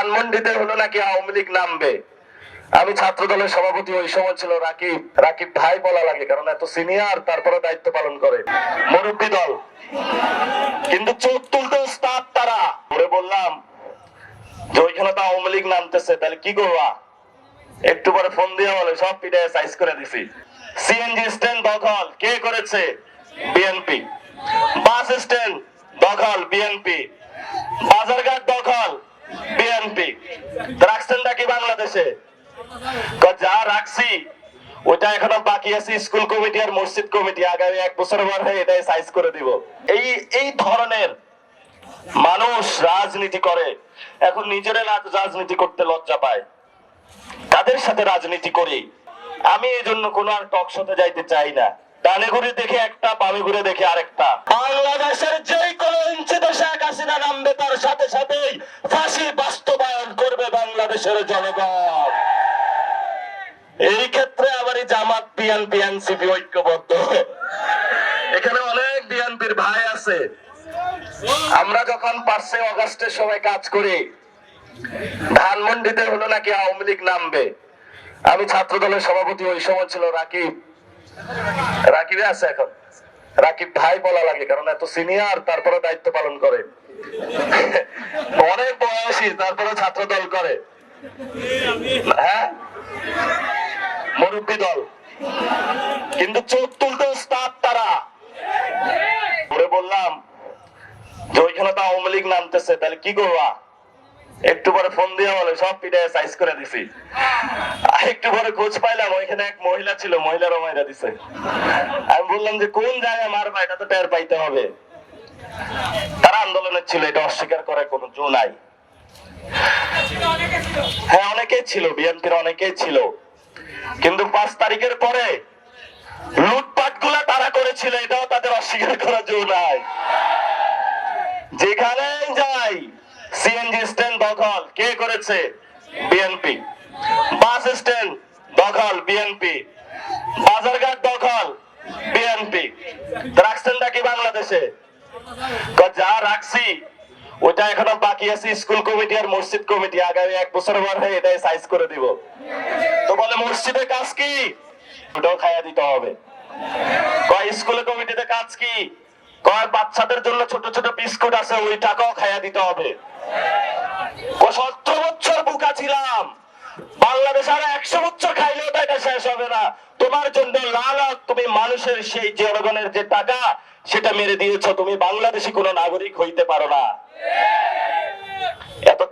ধানমন্ডিতে হলো নাকি আওয়ামী লীগ নামবে। আমি ছাত্র দলের সভাপতি, ওই সময় ছিল রাকিব। রাকিব ভাই বলা লাগে কারণ এত সিনিয়র, তারপরে দায়িত্ব পালন করে মুরব্বী দল, কিন্তু চোখ তুলতে উস্তাদ তারা। আমরা বললাম যে ওইখানে তো আওয়ামী লীগ নামতেছে, তাহলে কি করবা? একটু পরে ফোন দিয়ে বলে সব পিটায় সাইজ করে দিছি। সিএনজি স্ট্যান্ড দখল কে করেছে? বিএনপি। বাস স্ট্যান্ড দখল বিএনপি। বাজারঘাট দখল বিএনপি। রাখছেনটা কি বাংলাদেশে? যা রাখছি ওটা এখনো বাকি আছে স্কুল কমিটি আর মসজিদ কমিটি, আগামী 1 বছর পরে এটাই সাইজ করে দিব। এই ধরনের মানুষ রাজনীতি করে, এখন নিজেরা রাজনীতি করতে লজ্জা পায়, তাদের সাথে রাজনীতি করি। আমি এই জন্য কোন আর টক শোতে যাইতে চাই না। ডানে ঘুরে দেখে একটা, বামে ঘুরে দেখে আরেকটা। বাংলাদেশের যে কোনো ইঞ্চিতে শেখ হাসিনা নামবে, তার সাথে সাথেই ফাঁসি বাস্তবায়ন করবে বাংলাদেশের জনগণ। এই ক্ষেত্রে আবার জামাত, বিএনপি, এনসিপি ঐক্যবদ্ধ। এখানে অনেক বিএনপির ভাই আছে। আমরা যখন 5 আগস্টের সময় কাজ করি, ধানমন্ডিতে হলো নাকি আওয়ামী লীগ নামবে। আমি ছাত্র দলের সভাপতি, ওই সময় ছিল রাকিব। রাকিবে আছে এখন, রাকিব ভাই বলা লাগে কারণ এত সিনিয়র, তারপরে দায়িত্ব পালন করে অনেক বয়সী, তারপরে ছাত্র দল করে। হ্যাঁ, মুরব্বী দল, কিন্তু চোখ তুলতে উস্তাদ তারা। আমরা বললাম যে ওইখানে তো আওয়ামী লীগ নামতেছে, তাহলে কি করবা? একটু পরে ফোন দিয়ে বলে সব পিটায় সাইজ করে দিছি। একটু পরে খোঁজ পাইলাম ওইখানে এক মহিলা ছিল, মহিলারও মাইরা দিছে। আমি বললাম যে কোন জায়গায় মারবা, এটা তো টের পাইতে হবে। তারা আন্দোলনের ছিল, এটা অস্বীকার করার কোনো জো নাই। হ্যাঁ, অনেকেই ছিল, বিএনপির অনেকেই ছিল, কিন্তু 5 তারিখের পরে লুটপাট গুলা তারা করেছিল, এটাও তাদের অস্বীকার করার জো নাই। যেখানে যাই সিএনজি স্ট্যান্ড দখল কে করেছে? বিএনপি। বাস স্ট্যান্ড দখল বিএনপি। বাজারঘাট দখল বিএনপি। রাখছেনটা কি বাংলাদেশে? যা রাখছি ওটা এখনো বাকি আছে স্কুল কমিটি আর মসজিদ কমিটি, আগামী 1 বছর পরে এটাই সাইজ করে দিব। তো বলে মসজিদের কাজ কি? ওটাও খাইয়া দিতে হবে। স্কুল কমিটিতে কাজ কি? বাচ্চাদের জন্য ছোট ছোট বিস্কুট আছে, ওই টাকাও খাইয়া দিতে হবে। 70 বছর বুকা ছিলাম, বাংলাদেশ আর 100 বছর খাইলেও তো এটা শেষ হবে না। তোমার জন্য লালাক, তুমি মানুষের সেই জনগণের যে টাকা সেটা মেরে দিয়েছো, তুমি বাংলাদেশি কোন নাগরিক হইতে পারো না। এত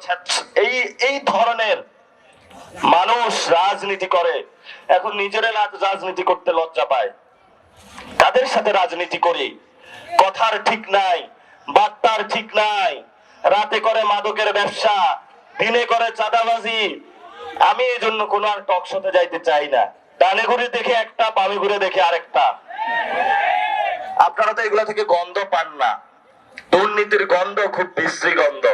এই ধরনের মানুষ রাজনীতি করে, এখন নিজেরা রাজনীতি করতে লজ্জা পায়, তাদের সাথে রাজনীতি করি। কথার ঠিক নাই, বার্তার ঠিক নাই। রাতে করে মাদকের ব্যবসা, দিনে করে চাঁদাবাজি। আমি এই জন্য কোন আর টক শোতে যাইতে চাই না। ডানে ঘুরে দেখে একটা, বামে ঘুরে দেখে আরেকটা। আপনারা তো এগুলা থেকে গন্ধ পান না, দুর্নীতির গন্ধ খুব বিশ্রী গন্ধ।